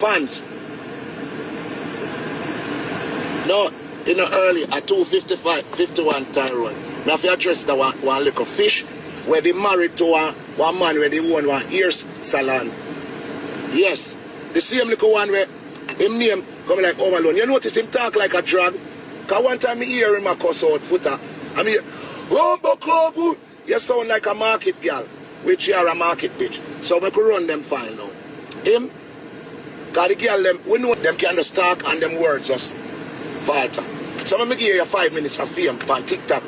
Fans. No, in the early at 2:51 Tyrone. Now if you address that one little fish where they married to one man where they own one ear salon. Yes. The same little one where him name come like Home Alone. You notice him talk like a drag? Cause one time I hear him a cuss out footer. I mean, Rumbo Club, you sound like a market girl, which you are a market bitch. So we could run them fine now. Him, cause the girl them, we know them can just talk and them words just falter. So let me give you 5 minutes of fame on TikTok.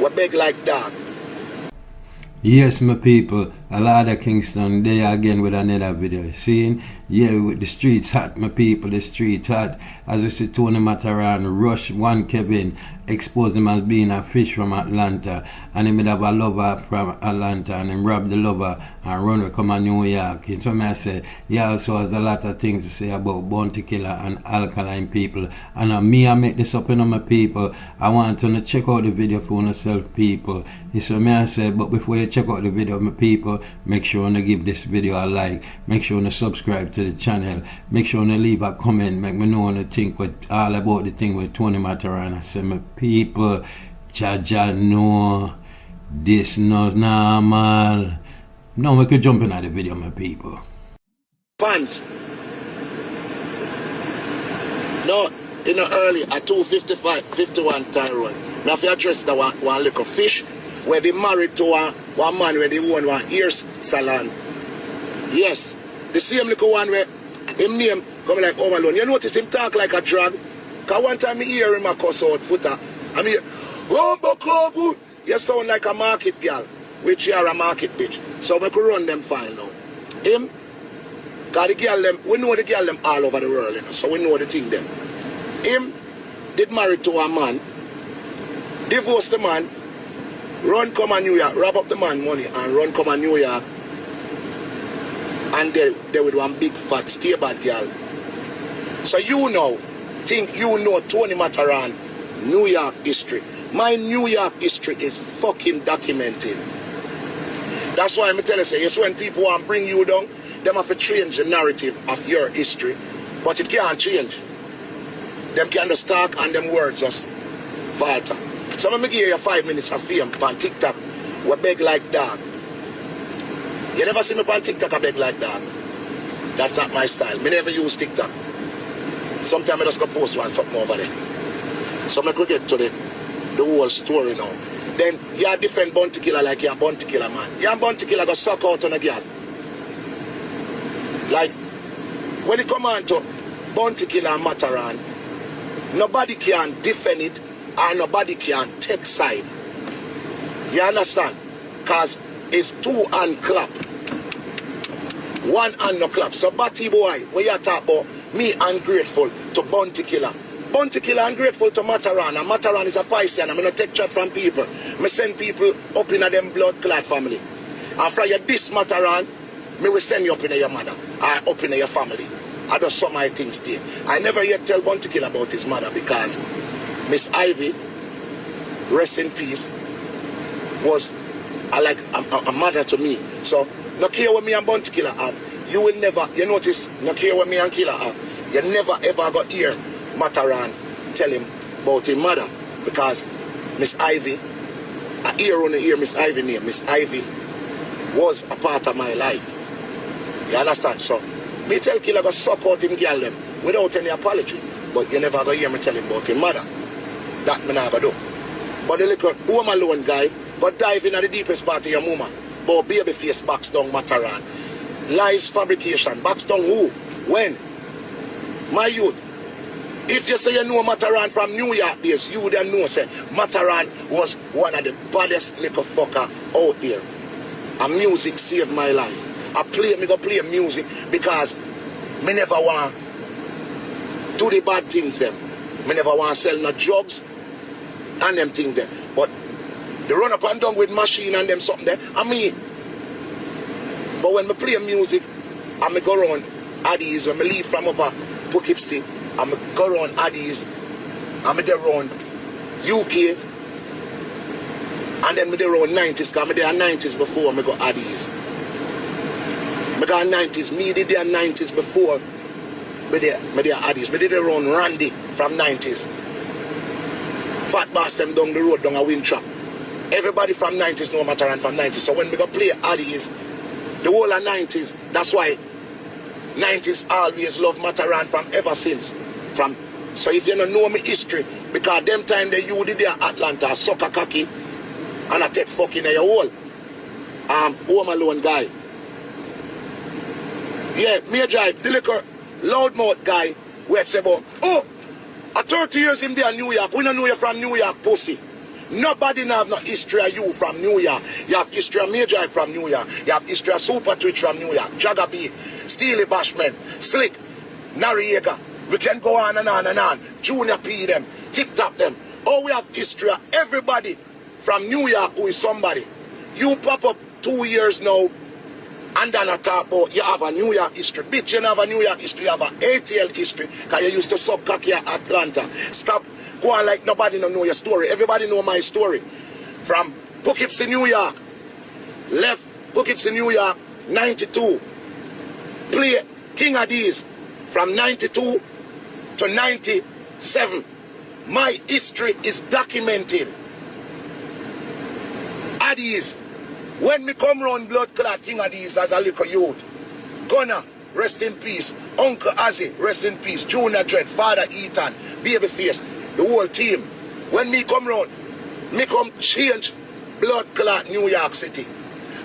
We beg like dog. Yes, my people, a lot of Kingston, there again with another video. Seeing, yeah, with the streets hot, my people, the streets hot. As we see Tony Matterhorn rush One Kevin, expose him as being a fish from Atlanta. And he would have a lover from Atlanta and him rob the lover and run to come to New York. And so I say, he also has a lot of things to say about Bounty Killer and Alkaline people. And me, I make this up in my people. I want you to check out the video for yourself, people. So I say, but before you check out the video, my people, make sure you give this video a like. Make sure you subscribe to the channel. Make sure you leave a comment. Make me know what you think all about the thing with Tony Matterhorn. I say, my people, Jaja no, this not normal. Now we could jump in at the video, my people. Fans. No, in the early at 2:51 Tyrone. Now if you address that one little fish where they married to one man where they own one ear salon. Yes. The same little one where him name come like Home Alone. You notice him talk like a drag? Cause one time I hear him a cuss out footer. I mean, Rumbo Club, you sound like a market girl, which you are a market bitch. So we could run them fine now. Him, cause the girl them, we know the girl them all over the world, you know, so we know the thing them. Him did married to a man, divorced the man, run come to New York, rob up the man money and run come to New York. And they with one big fat stay bad girl. So you know, Tony Matterhorn, New York history. My New York history is fucking documented. That's why I'm telling you, yes, when people want to bring you down, them have to change the narrative of your history. But it can't change. Them can just talk and them words just falter. So let me give you 5 minutes of fame on TikTok. We beg like dog. You never see me on TikTok I beg like dog. That's not my style. Me never use TikTok. Sometimes I just go post something over there. So I could get to the whole story now. Then you are different Bounty Killer like you are Bounty Killer, man. You are Bounty Killer go suck out on a girl. Like, when it come on to Bounty Killer and Matterhorn, nobody can defend it and nobody can take side. You understand? Because it's two hand clap. One hand no clap. So Batty boy, when you talk about me ungrateful to Bounty Killer. Bounty Killer ungrateful to Matterhorn. And Matterhorn is a Piscean. I'm going to take chat from people. I send people up in them blood clot family. And from your this Matterhorn, me will send you up in your mother. Or up in your family. I do some of my things there. I never yet tell Bounty Killer about his mother because Miss Ivy, rest in peace, was a mother to me. So, no care what me and Bounty Killer have. You will never, you notice, no care what me and Killer have. You never ever got hear Matterhorn tell him about his mother. Because Miss Ivy, I hear Miss Ivy name. Miss Ivy was a part of my life. You understand? So, me tell Killer go suck out him girl them without any apology. But you never go hear me tell him about his mother. That me never do. But the little Home Alone guy got dive in at the deepest part of your mama. But baby face backs down Matterhorn. Lies fabrication. Backs down who? When? My youth. If you say you know Matterhorn from New York days, you then know say Matterhorn was one of the baddest little fucker out there. And music saved my life. Me go play music because me never want do the bad things them. Me never want to sell no drugs and them things there. But they run up and down with machine and them something there. I mean, but when me play music and me go around Addies, when me leave from up Poughkeepsie and me go around Addies and me there around UK and then me there around 90s because me there 90s before me go Addies. Me got 90s, me did there 90s before Me there Addies. Me did around Randy from 90s. Fat Boss them down the road down a wind trap. Everybody from 90s know Matterhorn from 90s. So when we go play Addies, the whole of 90s, that's why 90s always love Matterhorn from ever since. So if you don't know me history, because them time they you did there Atlanta, sucker cocky, and I take fucking in your hole. Home alone guy. Yeah, me drive, the little loudmouth guy, where say about, oh, I 30 years in there in New York, we don't know you from New York, pussy. Nobody have no history of you from New York. You have history of me drive from New York. You have history of Super Twitch from New York. Jagger B, Steely Bashman, Slick, Noriega. We can go on and on and on. Junior P them, Tick Tocker them. Oh, we have history of everybody from New York who is somebody. You pop up 2 years now, and then I talk about you have a New York history. Bitch, you don't have a New York history, you have an ATL history. Because you used to suck cocky at Atlanta. Stop going like nobody don't know your story. Everybody know my story. From Poughkeepsie, New York. Left Poughkeepsie, New York, 92. Play King of These from 92 to 97. My history is documented. Addies. When me come round blood clot King of These as a little youth. Gunner, rest in peace. Uncle Azzy, rest in peace. Junior Dread, Father Ethan, Babyface, the whole team. When me come round, me come change blood clot New York City.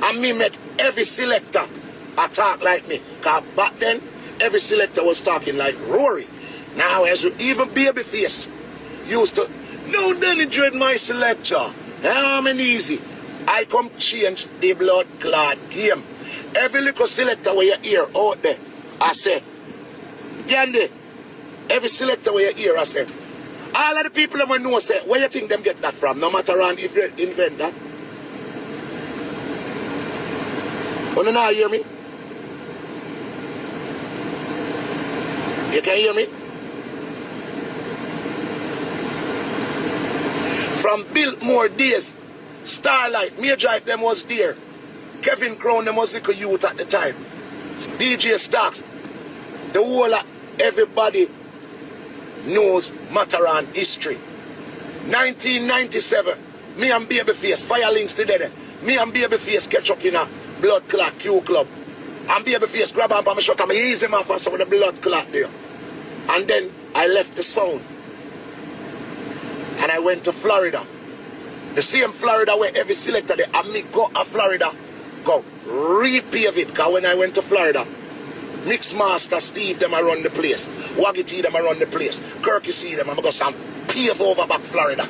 And me make every selector attack like me. Because back then, every selector was talking like Rory. Now, as you even Babyface used to, no, Danny Dread my selector. I'm an easy. I come change the blood clot game. Every little selector where you hear out there, I say, Yandy, every selector where you hear, I say, all of the people that know, say, where you think them get that from? No matter around if you invent that. You don't hear me? You can hear me? From Biltmore days, Starlight, Major Hype them was there. Kevin Crown them was little youth at the time. DJ Stocks. The whole of everybody knows Matterhorn history. 1997, me and Babyface, Firelinks together. Me and Babyface catch up in a blood clot Q club. And Babyface grab up on my shot and me ease him off and some of the blood clot there. And then I left the sound. And I went to Florida. The same Florida where every selector there, and me go to Florida, go repave it. Because when I went to Florida, Mixmaster Steve them around the place, Waggy T them around the place, Kirky C them, I'm go some pave over back Florida.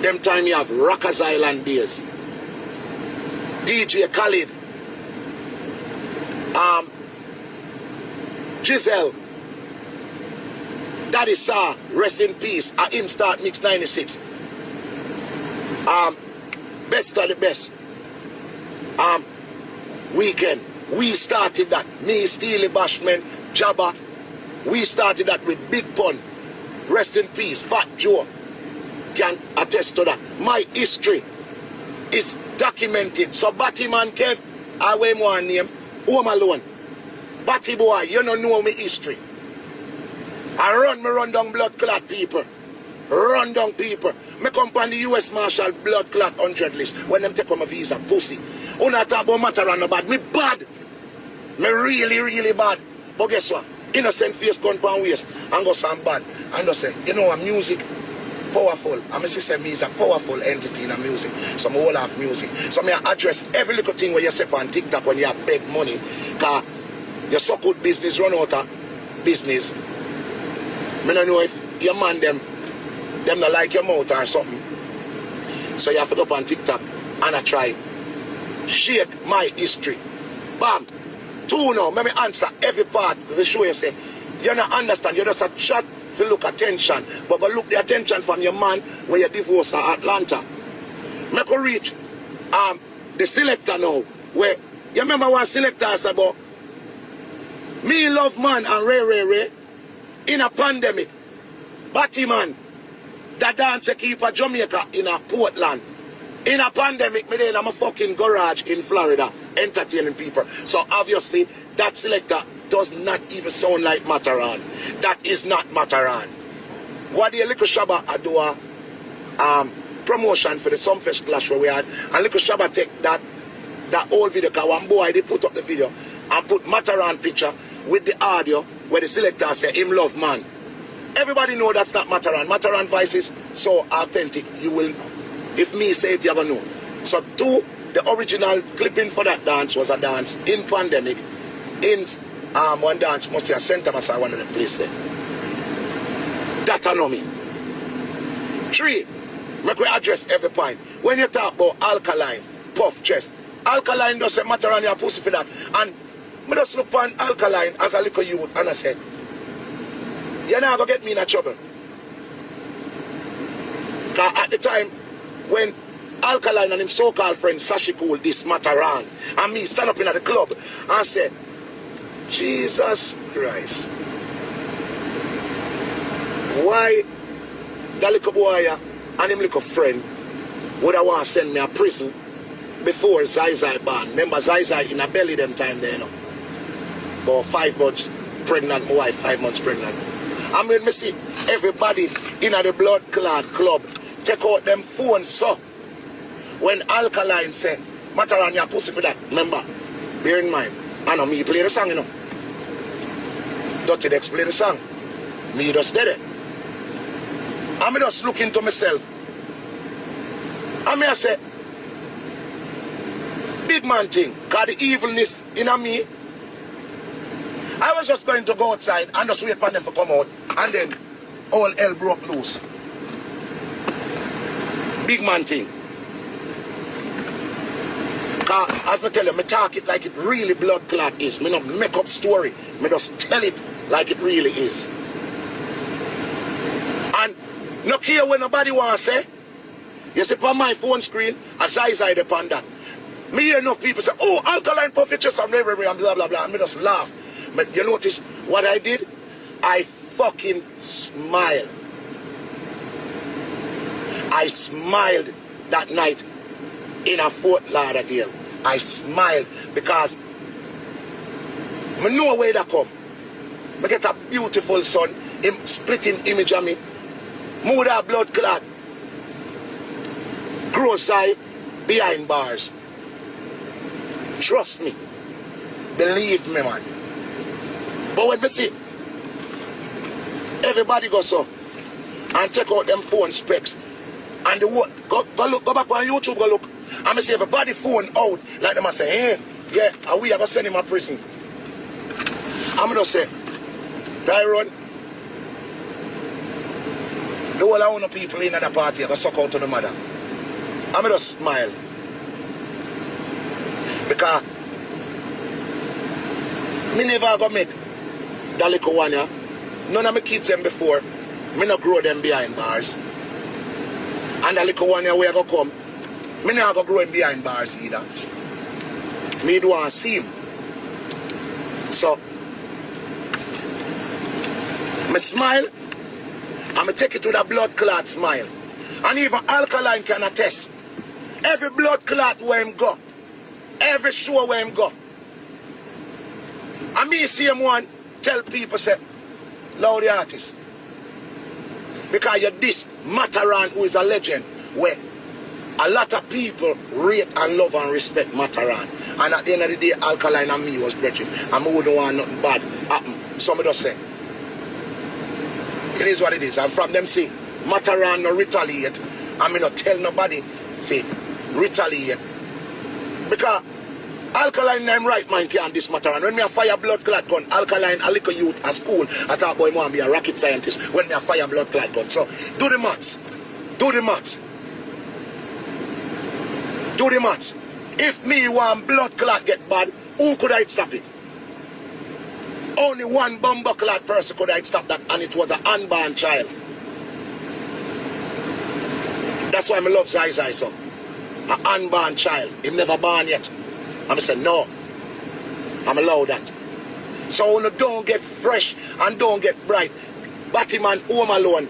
Them time you have Rockers Island days. DJ Khalid, Giselle, Daddy Sa, rest in peace, I him start Mix 96. Best of the best. Weekend. We started that. Me, Steely Bashman, Jabba. We started that with Big Pun. Rest in peace. Fat Joe can attest to that. My history is documented. So Batman Kev, I wear more name. Home alone. Batty boy, you don't know me history. I run down blood clot people. Run down people. Me come on the US Marshal blood clot 100 list when them take on my visa, pussy. Una talk about Matterhorn no bad. Me bad. Me really, really bad. But guess what? Innocent face gun pan waist and go some bad. And just say, you know, music powerful. And my sister me is a powerful entity in the music. So I all have music. So I address every little thing where you say on TikTok when you have beg money. Because your so good business run out of business. I don't know if your man them not like your mouth or something. So you have to go up on TikTok and I try shake my history. Bam. 2 now. Let me answer every part of the show. You say, you don't understand. You're just a chat to look attention. But go look the attention from your man when you divorce at Atlanta. Make a reach the selector now. Where you remember one selector said about me love man and Ray in a pandemic. Batman, that dancer keeper Jamaica in a Portland. In a pandemic, me then I'm a fucking garage in Florida entertaining people. So obviously that selector does not even sound like Matterhorn. That is not Matterhorn. What the little Shabba I do a promotion for the Sumfest clash where we had, and little Shabba take that old video, because one boy they put up the video and put Matterhorn picture with the audio where the selector say him love man. Everybody know that's not Matterhorn. Matterhorn voice is so authentic. You will, if me say it, you're gonna know. So the original clipping for that dance was a dance in pandemic in one dance must say a center master one of the place there. That I know me. 3, make we address every point. When you talk about Alkaline, puff chest, Alkaline doesn't matter on your pussy for that. And me just look on Alkaline as a little youth and I say, you're not gonna get me in a trouble. Cause at the time when Alkaline and his so-called friend Sashi Cool this Matterhorn and me stand up in at the club and say, Jesus Christ, why that little boy and him little friend would I want to send me a prison before Zai Zai born? Remember Zai Zai in a belly them time there, you know. But 5 months pregnant, my wife 5 months pregnant. I mean, me see everybody in the blood clot club take out them phones, so when Alkaline say, Matterhorn your pussy for that, remember, bear in mind, I know me play the song, you know. Dirty Dex play the song. Me just did it. I'm just looking to myself. I say, big man thing, cause the evilness in me. I was just going to go outside and just wait for them to come out, and then all hell broke loose. Big man thing. Cause as I tell you, me talk it like it really blood clot is. Me not make up story. Me just tell it like it really is. And no care what nobody want to say. You see on my phone screen, as I upon that. Me hear enough people say, oh, Alkaline puff your chest and blah, blah, blah, and blah, blah, blah. And me just laugh. But you notice what I did? I fucking smiled. I smiled that night in a Fort Lauderdale. I smiled because I know where that come. I get a beautiful son, him splitting image of me. Move that blood clot. Gross eye behind bars. Trust me. Believe me, man. But when me see everybody go so and take out them phone specs and the go back on YouTube, go look. And me see everybody phone out like them. I say, hey, yeah, and we are gonna send him to prison. I'm gonna say, Tyrone, the whole of people in the party are gonna suck out to the mother. I'm gonna smile because me never gonna make that little one, yeah. None of my kids them before, me not grow them behind bars. And that little one, yeah, where I go come, me not go grow him behind bars either. Me do want to see him. So, me smile, and me take it to the blood clot smile. And even Alkaline can attest. Every blood clot where him go, every show where him go. And me see him one tell people say, loud the artist. Because you're this Matterhorn who is a legend where a lot of people rate and love and respect Matterhorn. And at the end of the day, Alkaline and me was brethren. And we wouldn't want nothing bad happen. So I just say, it is what it is. And from them say, Matterhorn no retaliate. And me not tell nobody to retaliate. Because Alkaline name right mind can't this Matterhorn. When me a fire blood clot gun, Alkaline a little youth at school, I thought boy want to be a rocket scientist when me a fire blood clot gun. So do the maths. Do the maths. Do the maths. If me want blood clot get bad, who could I stop it? Only one bomber clot person could I stop that, and it was an unborn child. That's why I love Zai Zai so. An unborn child. Him never born yet. I'm saying no. I'm allowed that. So when you don't get fresh and don't get bright, Batman home alone,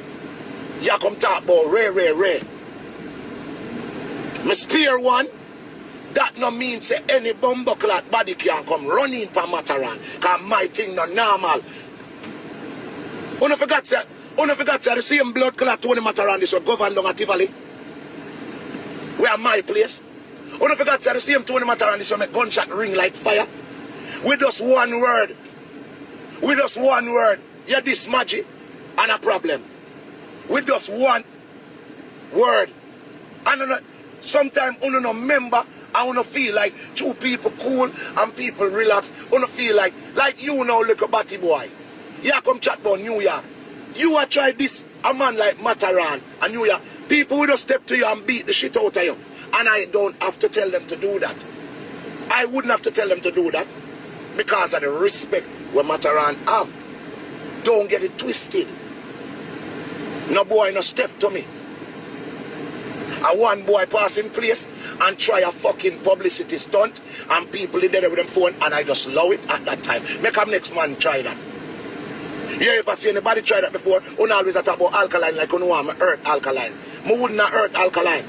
you come talk about rare. Me spear one, That no means say any bumbleclot body can come running for Matterhorn. Cause my thing not normal. Una forgot say the same blood clot Tony Matterhorn this was governed down at Tivoli. Where my place. Una forgot say the same Tony Matterhorn this was make gunshot ring like fire. With just one word. With just one word. Yeah, this magic and a problem. With just one word. And sometimes you no member. I wanna feel like two people cool and people relax. Wanna feel like you know, little batty boy. Yeah, come chat about New York. You a try this a man like Matterhorn and New York. People will just step to you and beat the shit out of you. And I don't have to tell them to do that. I wouldn't have to tell them to do that because of the respect what Matterhorn have. Don't get it twisted. No boy no step to me. And one boy passing place and try a fucking publicity stunt and people in there with them phone and I just love it at that time. Make up next man try that. Yeah, if I see anybody try that before, I always talk about Alkaline like I want to hurt Alkaline. I would not hurt Alkaline.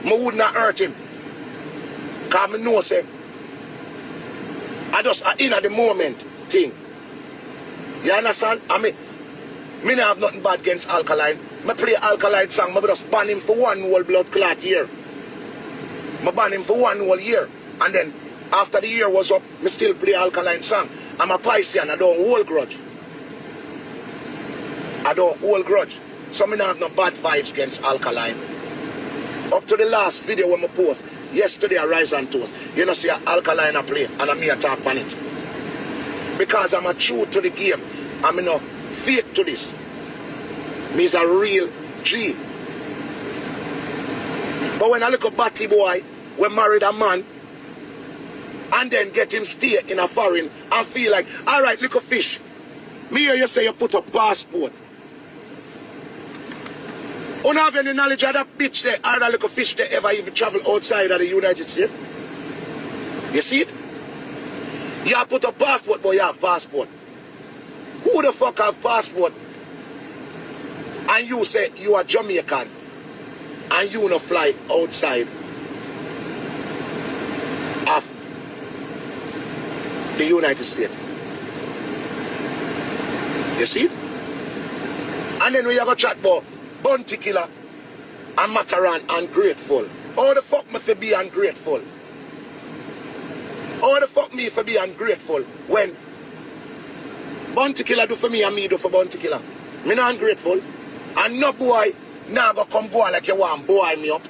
I would not hurt him. Because I know say I just in at the moment thing. You understand? I mean, me not have nothing bad against Alkaline. I play Alkaline song, I just ban him for one whole blood clot year. I ban him for one whole year. And then after the year was up, I still play Alkaline song. I'm a Piscean, I don't hold grudge. I don't hold grudge. So I don't have no bad vibes against Alkaline. Up to the last video when I post, yesterday I rise and toast. You know see Alkaline I play and I me attack on it. Because I'm a true to the game. I'm no fake to this. Me is a real G. But when I look at Batty boy, we married a man and then get him stay in a foreign and feel like, alright, look a fish. Me hear you say you put a passport. You don't have any knowledge of that bitch there or that little fish there ever even travel outside of the United States? You see it? You have put a passport, but you have passport. Who the fuck have passport? And you say you are Jamaican and you no fly outside of the United States. You see it? And then we have a chat about Bounty Killer and Matterhorn ungrateful. How the fuck me for be ungrateful? How the fuck me for be ungrateful when Bounty Killer do for me and me do for Bounty Killer? Me not ungrateful. And no boy now go come go on like you want boy me up.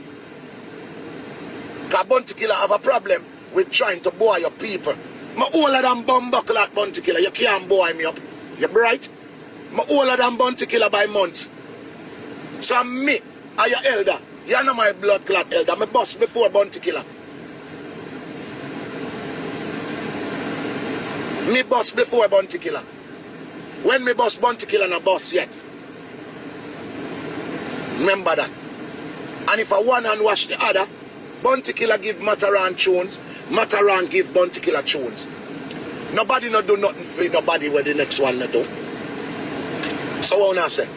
Because Bounty Killer have a problem with trying to boy your people. My older than bumbuckle at Bounty Killer, you can't boy me up. You bright? My older than Bounty Killer by months. So me, are your elder? You know my blood clot elder. My boss before Bounty Killer. Me boss before Bounty Killer. When me boss Bounty Killer, no boss yet. Remember that. And if I one and wash the other, Bounty Killer give Matterhorn tunes, Matterhorn give Bounty Killer tunes. Nobody no do nothing for nobody where the next one no do. So what I say?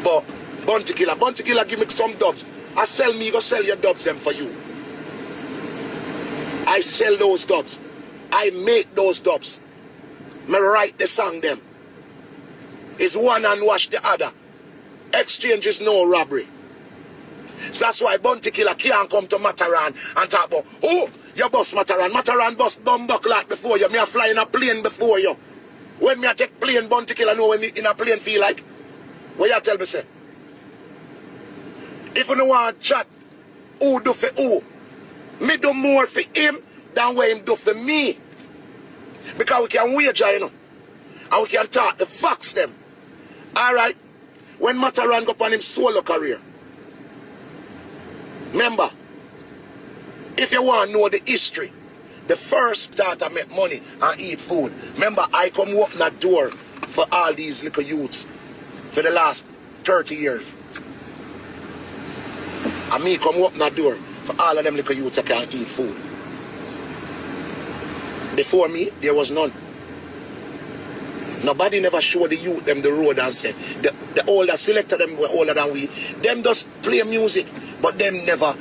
But Bounty Killer give me some dubs. I sell me, go sell your dubs them for you. I sell those dubs. I make those dubs. Me write the song them. It's one and wash the other. Exchange is no robbery. So that's why Bounty Killer can't come to Matterhorn and talk about, oh, you bust Matterhorn. Matterhon bust bumbuckle before you. Me a fly in a plane before you. When me a take plane, Bounty Killer know when in a plane feel like. What you tell me say? If you don't want to chat, who do for who? Me do more for him than what him do for me. Because we can wager, you know. And we can talk the facts them. Alright? When Matterhorn go on him solo career. Remember, if you want to know the history, the first start I make money and eat food. Remember, I come open that door for all these little youths for the last 30 years. And me come open that door for all of them little youths that can eat food. Before me, there was none. Nobody never showed the youth them the road and say, the older selector them were older than we. Them just play music, but them never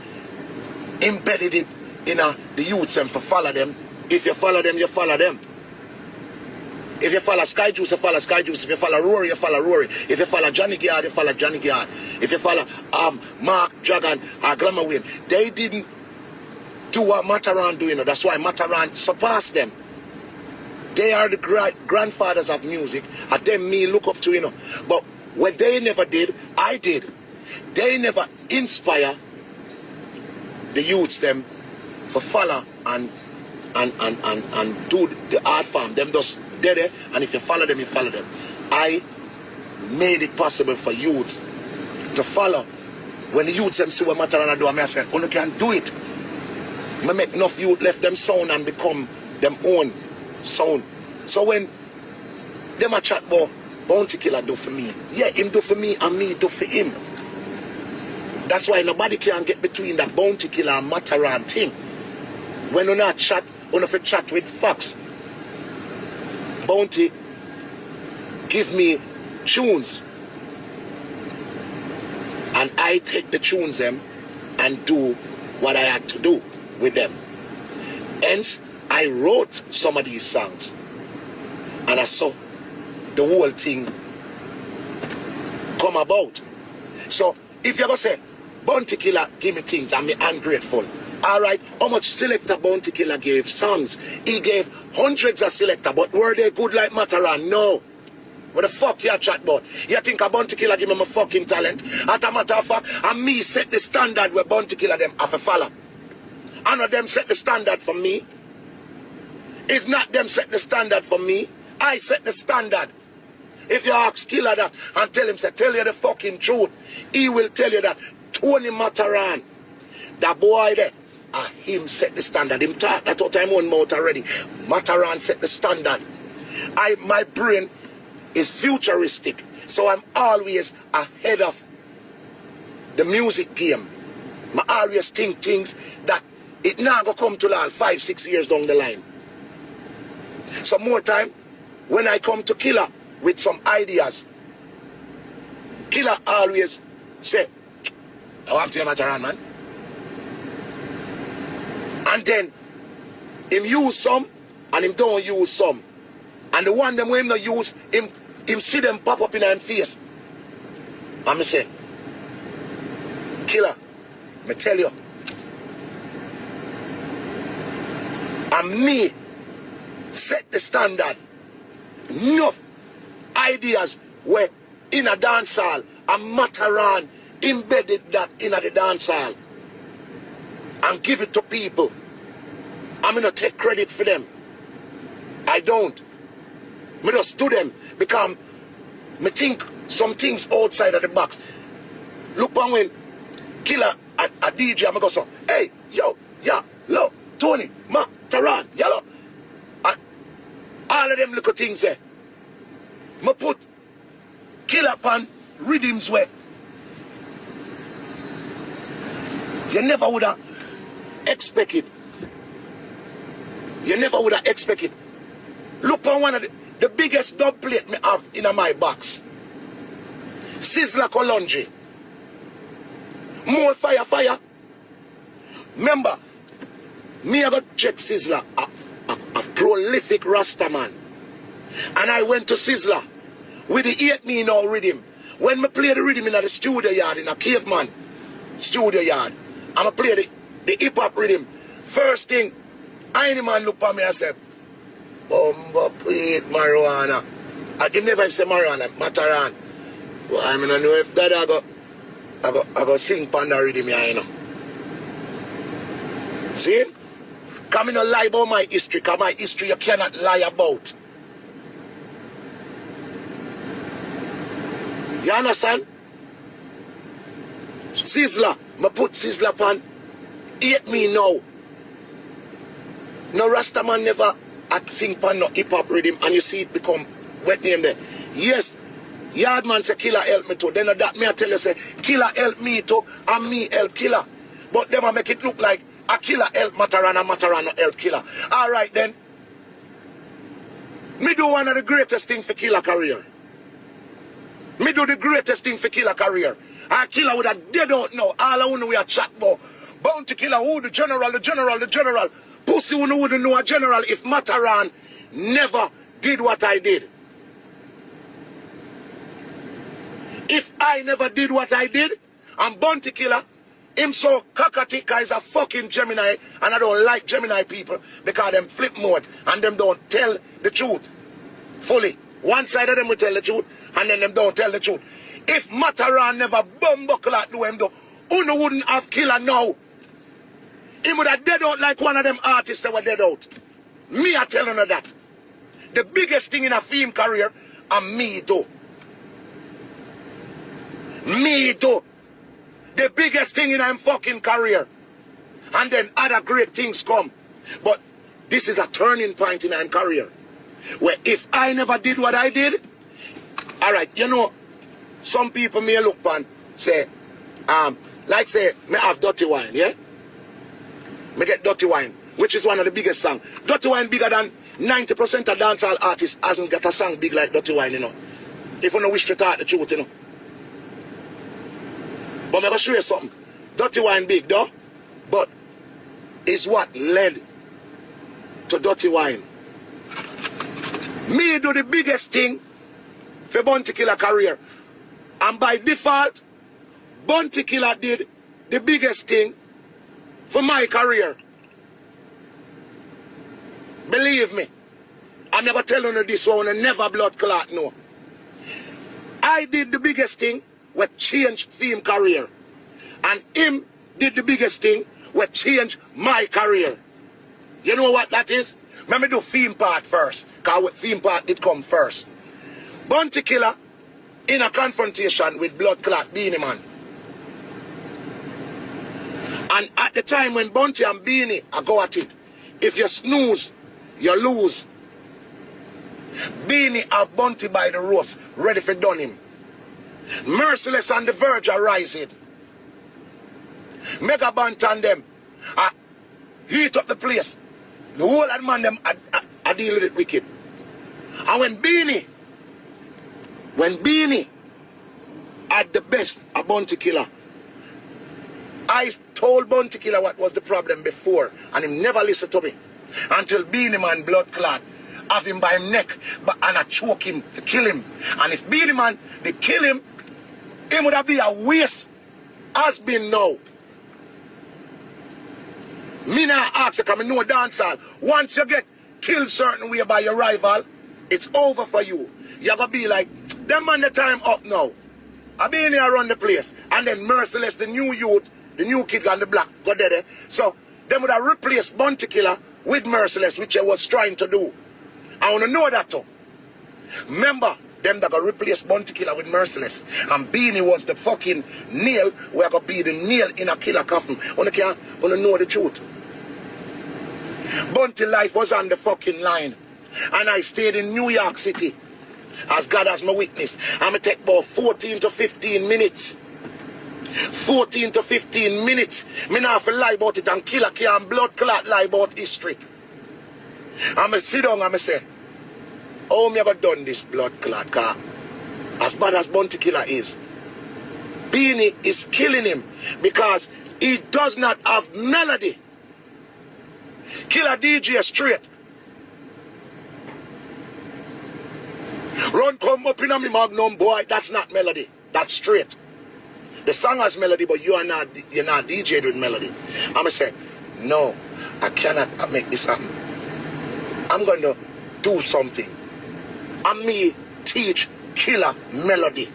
embedded it the youths them for follow them. If you follow them, you follow them. If you follow Sky Juice, you follow Sky Juice. If you follow Rory, you follow Rory. If you follow Johnny Giard, you follow Johnny Giard. If you follow Mark Dragon or Glamour Wayne, they didn't do what Matterhorn do, you know. That's why Matterhorn surpassed them. They are the grandfathers of music, and them me look up to, you know. But what they never did, I did. They never inspire the youths them for follow and do the art form. Them just dead there, and if you follow them, you follow them. I made it possible for youths to follow. When the youths them see what Matterhorn do, I say, oh, you can do it. I make enough youth left them sound and become them own sound. So when them a chat about Bounty Killer do for me, yeah, him do for me and me do for him. That's why nobody can get between that Bounty Killer and Matterhorn thing. When you not chat, you have to chat with facts. Bounty give me tunes, and I take the tunes them and do what I had to do with them. Hence, I wrote some of these songs, and I saw the whole thing come about. So if you're gonna say Bounty Killer give me things, I'm ungrateful. Alright, how much Selector Bounty Killer gave songs? He gave hundreds of Selector, but were they good like Matterhorn? No. What the fuck you chat about? You think a Bounty Killer give me my fucking talent? As a matter of fact, and me set the standard where Bounty Killer them have a follow. None of them set the standard for me. It's not them set the standard for me. I set the standard. If you ask Killer that and tell him, say, tell you the fucking truth, he will tell you that Tony Matterhorn, that boy there, him set the standard. Him talk that out time one mouth already. Matterhorn set the standard. My brain is futuristic, so I'm always ahead of the music game. I always think things that it now go come to all 5-6 years down the line. Some more time, when I come to Killer with some ideas, Killer always say, I want to hear Matterhorn, man. And then, him use some, and him don't use some. And the one them when him not use, him see them pop up in him face. And me say, Killer, me tell you, and me set the standard. Enough ideas were in a dancehall, and Matterhorn embedded that in the dancehall and give it to people. I'm gonna take credit for them. I don't. Me just do them because me think some things outside of the box. Look on when Killer a DJ, I'm gonna go so, hey, yo, yeah, look, Tony, Matterhorn, yellow. All of them little things there. Me put Killer upon rhythms where you never would have expected. You never would have expected. Look on one of the biggest dub plate me have in my box. Sizzler Colonji. More fire. Remember, me I got check Sizzler, a prolific Rastaman. And I went to Sizzler with the 8 now rhythm. When me play the rhythm in the studio yard, in a caveman studio yard, I'ma play the hip-hop rhythm. First thing, any man look at me and say, create marijuana. I can never say marijuana, Matterhorn. Well, I mean, I know if that I go sing panda rhythm here, you know. See? Come in and lie about my history, because my history you cannot lie about. You understand? Sizzler, I put Sizzler on 8 now. No Rastaman never at sing pan no hip hop rhythm, and you see it become wet name there. Yes, Yardman say Killer help me too. Then that me I tell you say Killer help me too, and me help Killer. But them I make it look like a Killer help Matterhorn and Matterhorn no help Killer. Alright then. Me do one of the greatest things for Killer career. Me do the greatest thing for Killer career. Our Killer would have dead out now. All I want to we a chat about Bounty Killer, who the general. Pussy who wouldn't know a general if Matterhorn never did what I did. If I never did what I did, I'm Bounty Killer. Him so Kakatika is a fucking Gemini, and I don't like Gemini people because them flip mode and them don't tell the truth fully. One side of them will tell the truth and then them don't tell the truth. If Matterhorn never bumbuckle at do him though, Uno wouldn't have killer now. He would have dead out like one of them artists that were dead out. Me I telling her that. The biggest thing in a film career, and me too. Me too. The biggest thing in a fucking career. And then other great things come. But this is a turning point in a career. Where if I never did what I did, alright, you know, some people may look and say, like say, me have Dirty Wine, yeah? Me get Dirty Wine, which is one of the biggest songs. Dirty Wine bigger than 90% of dancehall artists hasn't got a song big like Dirty Wine, you know. If you don't wish to talk the truth, you know. But I'm going to show you something. Dirty Wine big, though. But it's what led to Dirty Wine. Me do the biggest thing for Bounty Killer career. And by default, Bounty Killer did the biggest thing for my career. Believe me. I'm never telling you this one, never blood clot, no. I did the biggest thing with change film career. And him did the biggest thing with change my career. You know what that is? Let me do film part first. Because film part did come first. Bounty Killer in a confrontation with blood clot Beanie Man. And at the time when Bounty and Beanie are go at it, if you snooze, you lose. Beanie have Bounty by the ropes, ready for done him. Merciless on the verge of rising. Mega Bant and them heat up the place. The whole of man them I deal with it wicked. And when Beanie had the best of Bounty Killer, I told Bounty Killer what was the problem before, and he never listened to me. Until Beanie Man blood clot have him by him neck and I choke him to kill him. And if Beanie Man they kill him, it would have been a waste. Has been now. Me now ask you, because I know dancehall. Once you get killed certain way by your rival, it's over for you. You're going to be like, them man the time up now. I been here around the place. And then Merciless, the new youth, the new kid on the block, go there. So, them would have replaced Bounty Killer with Merciless, which I was trying to do. I want to know that too. Remember, them that got replaced Bounty Killer with Merciless. And Beanie was the fucking nail, where I got be the nail in a killer coffin. I want to know the truth. Bounty life was on the fucking line. And I stayed in New York City. As God as my witness. I'm going to take about 14 to 15 minutes. 14 to 15 minutes. Me not have to lie about it and killer and blood clot lie about history. I'm going to sit down and I say, how me ever done this blood clot? Cause as bad as Bounty Killer is, Beanie is killing him because he does not have melody. Killer DJ straight. Run come up in a me magnum boy, that's not melody. That's straight. The song has melody, but you're not DJ with melody. I'ma say, no, I cannot make this happen. I'm gonna do something. And me teach Killer melody.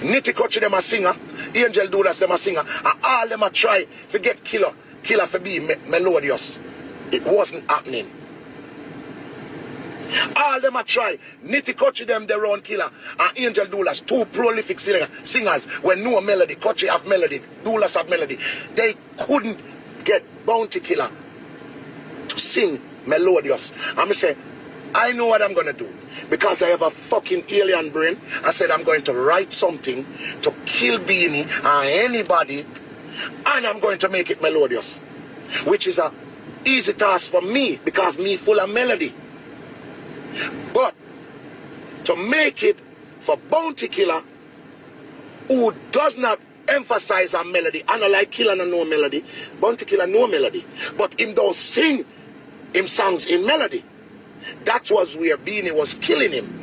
Nitty Kutchy them a singer, Angel Dudas them a singer, and all them a try to get Killer for be melodious. It wasn't happening. All them a try. Nitty Kutchy them their own Killer, and Angel Dulas, two prolific singers when no melody. Kutchy have melody, Dulas have melody. They couldn't get Bounty Killer to sing melodious. I'm say, I know what I'm gonna do. Because I have a fucking alien brain. I said I'm going to write something to kill Beanie and anybody, and I'm going to make it melodious. Which is a easy task for me, because me full of melody. But to make it for Bounty Killer, who does not emphasize on melody. I don't like Killer no melody. Bounty Killer no melody. But him don't sing him songs in melody. That was where Beanie was killing him.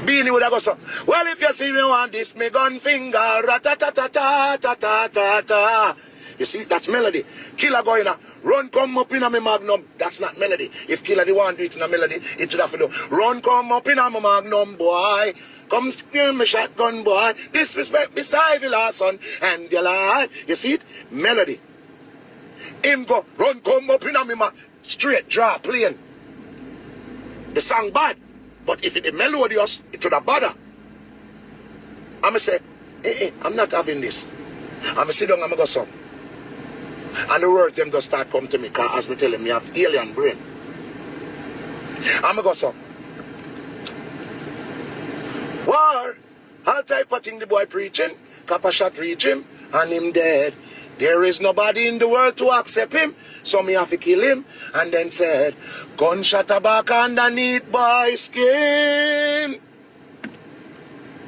Beanie would have go so, well, if you see me want this, me gun finger, ra-ta-ta-ta-ta-ta-ta-ta-ta. You see, that's melody. Killer going run come up in a me magnum. That's not melody. If Killer the want to do it in a melody, it should have to do, run come up in a me magnum, boy. Come steal me shotgun, boy. Disrespect beside the last son and your life. You see it? Melody. Him go, run come up in a me straight draw, plain. The song bad. But if it is melodious, it would have bother. I'ma say, I'm not having this. I'ma sit down and I'ma go some. And the words them just start come to me, because as me tell him, me have alien brain. I'ma go some. War, all type of thing the boy preaching, copper shot reach him, and him dead. There is nobody in the world to accept him, so me have to kill him. And then said, gunshot back underneath boy skin.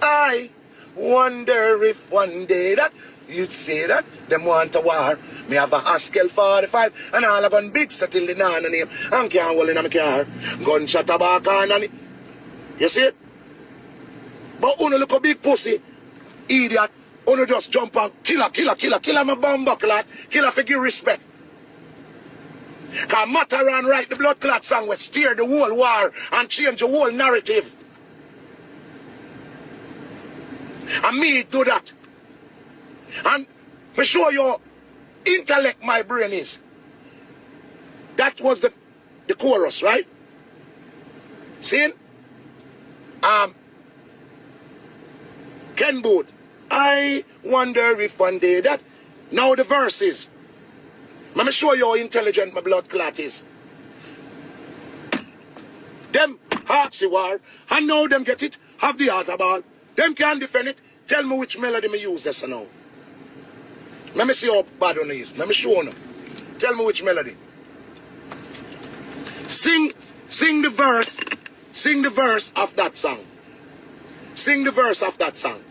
I wonder if one day that you'd say that them want a war. Me have a Haskell 45 and all a gun big set till the nana name and can't hold in my car. Gunshot back underneath. You see it? But uno look a big pussy, idiot. Uno just jump on, killer my bomb clot, killer for give respect. Cause Matterhorn write the blood clot song which steer the whole war and change the whole narrative. And me do that. And for sure your intellect my brain is. That was the chorus, right? See? Ken Booth. I wonder if one day that. Now the verse is. Let me show you how intelligent my blood clot is. Them hearts you are. I know them get it. Have the heart ball. Them can defend it. Tell me which melody me use this now. Let me see how bad one is. Let me show you. Tell me which melody. Sing the verse. Sing the verse of that song. Sing the verse of that song.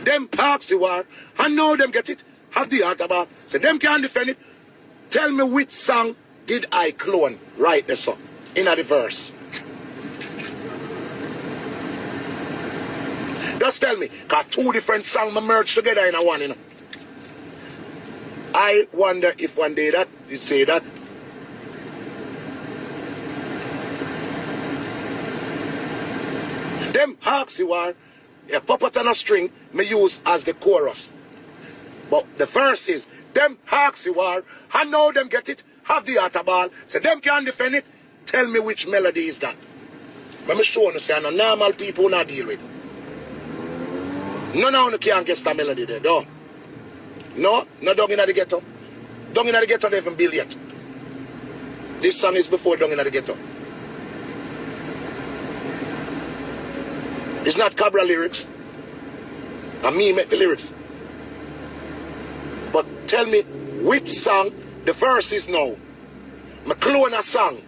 Them parks you are, I know them get it, have the heart about, so them can't defend it. Tell me which song did I clone right this up in the verse. Just tell me, because two different songs merged together in a one, you know. I wonder if one day that you say that. Them hawks you are, a puppet and a string me use as the chorus. But the verse is, them hawks you are, I know them get it, have the heart ball, so them can't defend it. Tell me which melody is that. Let me show you, say, no normal people not deal with. None of you can't guess that melody there, though. No down in the ghetto. Down in the ghetto they even build yet. This song is before down in the ghetto. It's not Cabra lyrics. And me make the lyrics. But tell me which song the verse is now. I clone a song.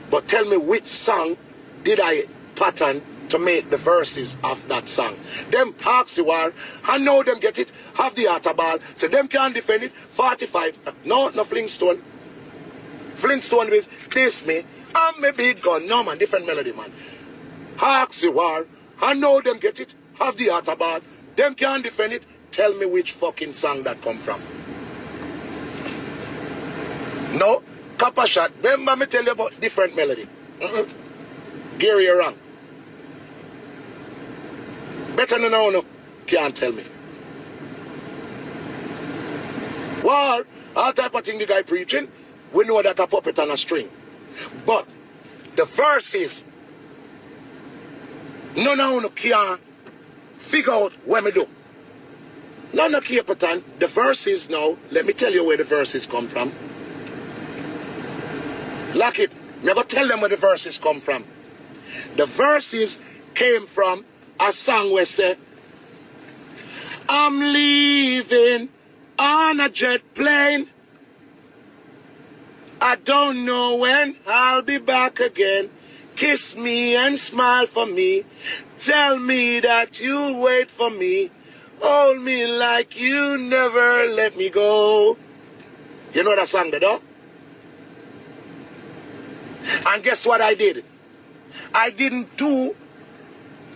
But tell me which song did I pattern to make the verses of that song. Them hawks you are, I know them get it, have the heart ball, so them can't defend it. 45. No Flintstone. Flintstone means this me, I'm a big gun. No man, different melody man. Hawks you are, I know them get it, have the heart ball, them can't defend it. Tell me which fucking song that come from. No, copper shot. Remember me tell you about different melody. Gary, you're wrong. Better than now, no. Can't tell me. War, all type of thing the guy preaching, we know that a puppet on a string. But the verses, none of you can figure out what me do. None of you can. The verses now, let me tell you where the verses come from. Lock it. I'm going to tell them where the verses come from. The verses came from a song where say, I'm leaving on a jet plane. I don't know when I'll be back again. Kiss me and smile for me. Tell me that you'll wait for me. Hold me like you never let me go. You know that song, though? And guess what I did? I didn't do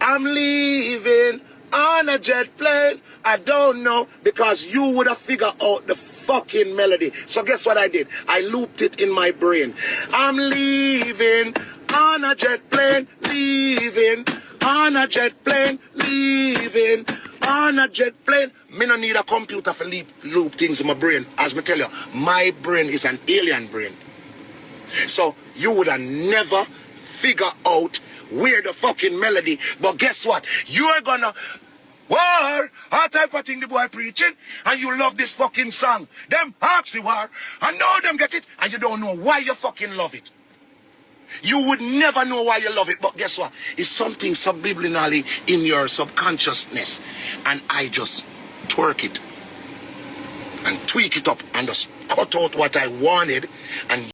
I'm leaving on a jet plane. I don't know, because you would have figured out the fucking melody. So guess what I did? I looped it in my brain. I'm leaving on a jet plane, leaving on a jet plane, leaving on a jet plane. Me no need a computer for loop things in my brain. As me tell you, my brain is an alien brain. So you would have never figure out where the fucking melody. But guess what? You're gonna war, all type of thing the boy preaching, and you love this fucking song. Them ask you war, and know them get it, and you don't know why you fucking love it. You would never know why you love it, but guess what? It's something subliminally in your subconsciousness, and I just twerk it and tweak it up and just cut out what I wanted and